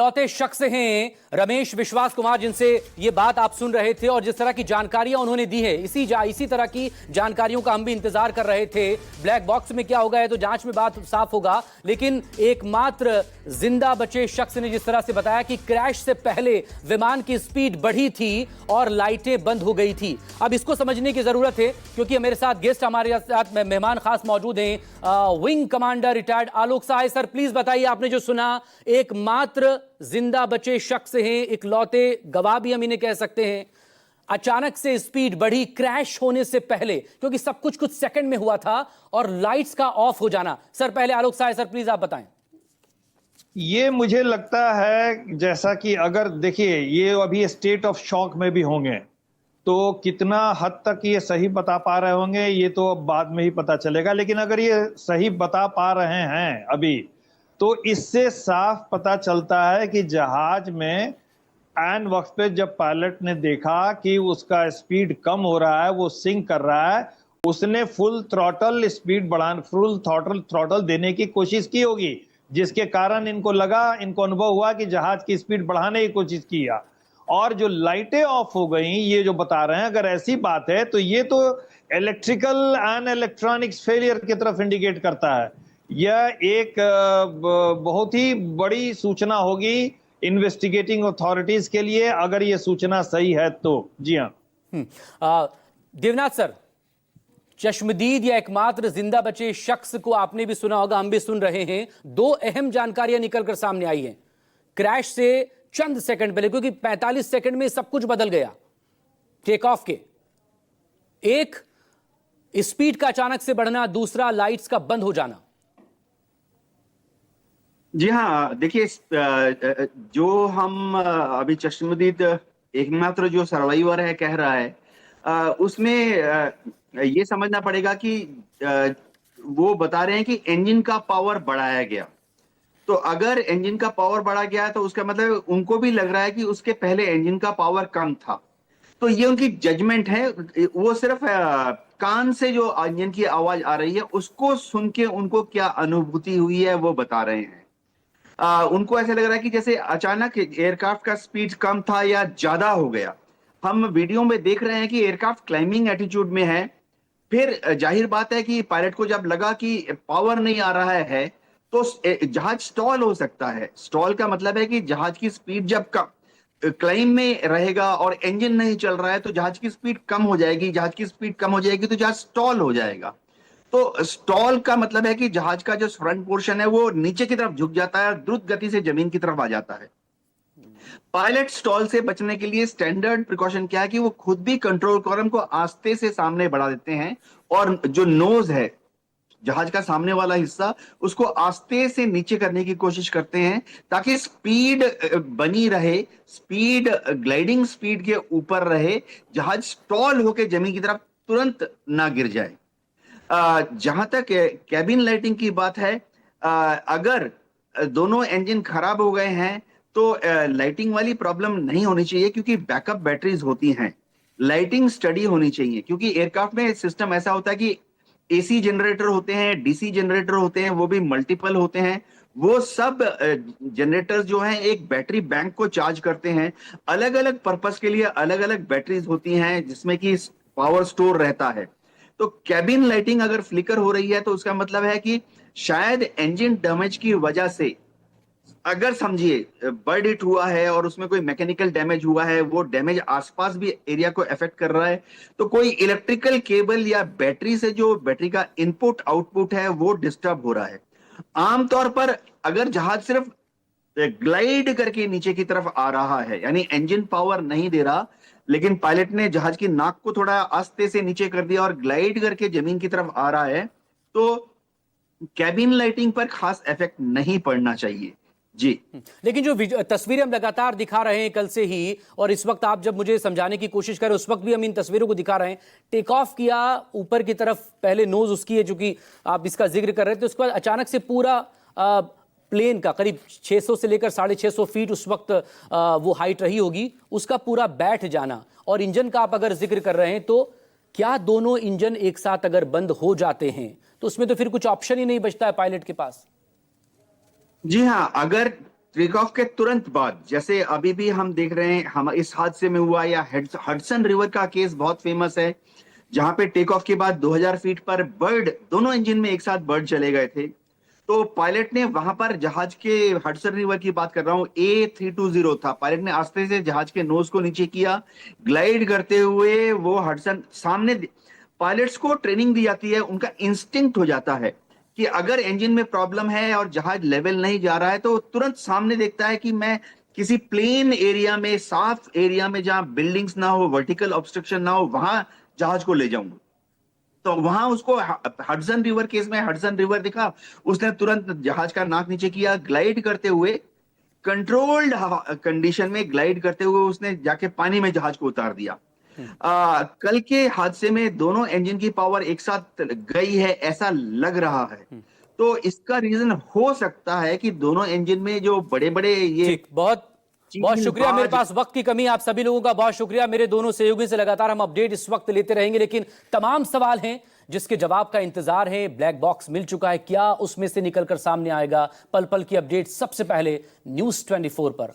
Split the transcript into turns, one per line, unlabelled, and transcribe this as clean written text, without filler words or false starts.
चौथे शख्स हैं रमेश विश्वास कुमार, जिनसे ये बात आप सुन रहे थे और जिस तरह की जानकारियां उन्होंने दी है, इसी तरह की जानकारियों का हम भी इंतजार कर रहे थे। ब्लैक बॉक्स में क्या होगा है तो जांच में बात साफ होगा, लेकिन एकमात्र जिंदा बचे शख्स ने जिस तरह से बताया कि क्रैश से पहले विमान की स्पीड बढ़ी थी और लाइटें बंद हो गई थी। अब इसको समझने की जरूरत है, क्योंकि मेरे साथ गेस्ट, हमारे साथ मेहमान खास मौजूद हैं wing commander retired Alok Sahay. Sir please बताइए, आपने जो सुना, एकमात्र जिंदा बचे शख्स हैं, इकलौते गवाह भी हम इन्हें कह सकते हैं। अचानक से स्पीड बढ़ी क्रैश होने से पहले, क्योंकि सब कुछ सेकंड में हुआ था, और लाइट्स का ऑफ हो जाना। सर पहले आलोक सहाय सर प्लीज आप बताएं।
ये मुझे लगता है जैसा कि अगर देखिए ये अभी स्टेट ऑफ शॉक में भी होंगे, तो कितना हद तक ये सही बता पा रहे होंगे ये तो अब बाद में ही पता चलेगा। लेकिन अगर ये सही बता पा रहे हैं अभी, तो इससे साफ पता चलता है कि जहाज में ऐन वक्त पे जब पायलट ने देखा कि उसका स्पीड कम हो रहा है, वो सिंक कर रहा है, उसने फुल थ्रॉटल स्पीड बढ़ाने, फुल थ्रॉटल देने की कोशिश की होगी, जिसके कारण इनको अनुभव हुआ कि जहाज की स्पीड बढ़ाने की कोशिश किया, और जो लाइटें ऑफ हो गई, ये जो बता रहे हैं, अगर ऐसी बात है तो ये तो इलेक्ट्रिकल एंड इलेक्ट्रॉनिक्स फेलियर की तरफ इंडिकेट करता है। यह एक बहुत ही बड़ी सूचना होगी इन्वेस्टिगेटिंग अथॉरिटीज के लिए, अगर ये सूचना सही है तो। जी हाँ।
देवनाथ सर, चश्मदीद या एकमात्र जिंदा बचे शख्स को आपने भी सुना होगा, हम भी सुन रहे हैं। दो अहम जानकारियां निकलकर सामने आई हैं क्रैश से चंद सेकंड पहले, क्योंकि 45 सेकंड में सब कुछ बदल गया टेक ऑफ के। एक स्पीड का अचानक से बढ़ना, दूसरा लाइट्स का बंद हो जाना।
जी हाँ, देखिए जो हम अभी चश्मदीद एकमात्र जो सर्वाइवर है कह रहा है, उसमें ये समझना पड़ेगा कि वो बता रहे हैं कि इंजन का पावर बढ़ाया गया। तो अगर इंजन का पावर बढ़ा गया है तो उसका मतलब उनको भी लग रहा है कि उसके पहले इंजन का पावर कम था। तो ये उनकी जजमेंट है, वो सिर्फ कान से जो इंजन की आवाज आ रही है उसको सुन के उनको क्या अनुभूति हुई है वो बता रहे हैं। उनको ऐसा लग रहा है कि जैसे अचानक एयरक्राफ्ट का स्पीड कम था या ज्यादा हो गया। हम वीडियो में देख रहे हैं कि एयरक्राफ्ट क्लाइंबिंग एटीट्यूड में है, फिर जाहिर बात है कि पायलट को जब लगा कि पावर नहीं आ रहा है तो जहाज स्टॉल हो सकता है। स्टॉल का मतलब है कि जहाज की स्पीड जब क्लाइंब में रहेगा और इंजन नहीं चल रहा है तो जहाज की स्पीड कम हो जाएगी। जहाज की स्पीड कम हो जाएगी तो जहाज स्टॉल हो जाएगा। तो स्टॉल का मतलब है कि जहाज का जो फ्रंट पोर्शन है वो नीचे की तरफ झुक जाता है, द्रुत गति से जमीन की तरफ आ जाता है। पायलट स्टॉल से बचने के लिए स्टैंडर्ड प्रिकॉशन क्या है कि वो खुद भी कंट्रोल कॉलम को आस्ते से सामने बढ़ा देते हैं, और जो नोज है जहाज का सामने वाला हिस्सा उसको आस्ते से नीचे करने की कोशिश करते हैं, ताकि स्पीड बनी रहे, स्पीड ग्लाइडिंग स्पीड के ऊपर रहे, जहाज स्टॉल होकर जमीन की तरफ तुरंत ना गिर जाए। जहां तक कैबिन लाइटिंग की बात है, अगर दोनों इंजन खराब हो गए हैं तो लाइटिंग वाली प्रॉब्लम नहीं होनी चाहिए, क्योंकि बैकअप बैटरीज होती हैं। लाइटिंग स्टडी होनी चाहिए, क्योंकि एयरक्राफ्ट में सिस्टम ऐसा होता है कि एसी जनरेटर होते हैं, डीसी जनरेटर होते हैं, वो भी मल्टीपल होते हैं। वो सब जनरेटर्स जो हैं एक बैटरी बैंक को चार्ज करते हैं। अलग अलग पर्पस के लिए अलग अलग बैटरीज होती हैं जिसमें कि पावर स्टोर रहता है। तो कैबिन लाइटिंग अगर फ्लिकर हो रही है तो उसका मतलब है कि शायद इंजन डैमेज की वजह से, अगर समझिए बर्ड हिट हुआ है और उसमें कोई मैकेनिकल डैमेज हुआ है, वो डैमेज आसपास भी एरिया को अफेक्ट कर रहा है, तो कोई इलेक्ट्रिकल केबल या बैटरी से जो बैटरी का इनपुट आउटपुट है वो डिस्टर्ब हो रहा है। आमतौर पर अगर जहाज सिर्फ ग्लाइड करके नीचे की तरफ आ रहा है, यानी इंजन पावर नहीं दे रहा, लेकिन पायलट ने जहाज की नाक को थोड़ा आस्ते से नीचे कर दिया और ग्लाइड करके जमीन की तरफ आ रहा है, तो कैबिन लाइटिंग पर खास इफेक्ट नहीं पड़ना चाहिए। जी,
लेकिन जो तस्वीरें हम लगातार दिखा रहे हैं कल से ही, और इस वक्त आप जब मुझे समझाने की कोशिश कर रहे उस वक्त भी हम इन तस्वीरों को दिखा रहे हैं। टेक ऑफ किया ऊपर की तरफ, पहले नोज उसकी है, जो कि आप इसका जिक्र कर रहे थे, उसके बाद अचानक से पूरा प्लेन का करीब 600 से लेकर 650 फीट उस वक्त वो हाइट रही होगी, उसका पूरा बैठ जाना। और इंजन का आप अगर जिक्र कर रहे हैं तो क्या दोनों इंजन एक साथ अगर बंद हो जाते हैं तो उसमें तो फिर कुछ ऑप्शन ही नहीं बचता है पायलट के पास।
जी हाँ, अगर टेक ऑफ के तुरंत बाद, जैसे अभी भी हम देख रहे हैं, हम इस हादसे में हुआ, या हडसन रिवर का केस बहुत फेमस है, जहां पे टेक ऑफ के बाद 2000 फीट पर बर्ड, दोनों इंजन में एक साथ बर्ड चले गए थे। तो पायलट ने वहां पर जहाज के, हडसन रिवर की बात कर रहा हूं, A320 था, पायलट ने आस्ते से जहाज के नोज को नीचे किया, ग्लाइड करते हुए वो हडसन सामने। पायलट्स को ट्रेनिंग दी जाती है, उनका इंस्टिंक्ट हो जाता है कि अगर इंजन में प्रॉब्लम है और जहाज लेवल नहीं जा रहा है तो तुरंत सामने देखता है कि मैं किसी प्लेन एरिया में, साफ एरिया में, जहां बिल्डिंग्स ना हो, वर्टिकल ऑब्स्ट्रक्शन ना हो, वहां जहाज को ले जाऊंगा। तो वहां उसको हडसन रिवर केस में हडसन रिवर दिखा, उसने तुरंत जहाज का नाक नीचे किया, ग्लाइड करते हुए, कंट्रोल्ड कंडीशन में ग्लाइड करते हुए उसने जाके पानी में जहाज को उतार दिया। कल के हादसे में दोनों इंजन की पावर एक साथ गई है ऐसा लग रहा है। तो इसका रीजन हो सकता है कि दोनों इंजन में जो बड़े बड़े ये
ठीक, बहुत बहुत शुक्रिया। मेरे पास वक्त की कमी, आप सभी लोगों का बहुत शुक्रिया। मेरे दोनों सहयोगी से लगातार हम अपडेट इस वक्त लेते रहेंगे, लेकिन तमाम सवाल हैं जिसके जवाब का इंतजार है। ब्लैक बॉक्स मिल चुका है, क्या उसमें से निकलकर सामने आएगा? पल पल की अपडेट सबसे पहले न्यूज़ 24 पर।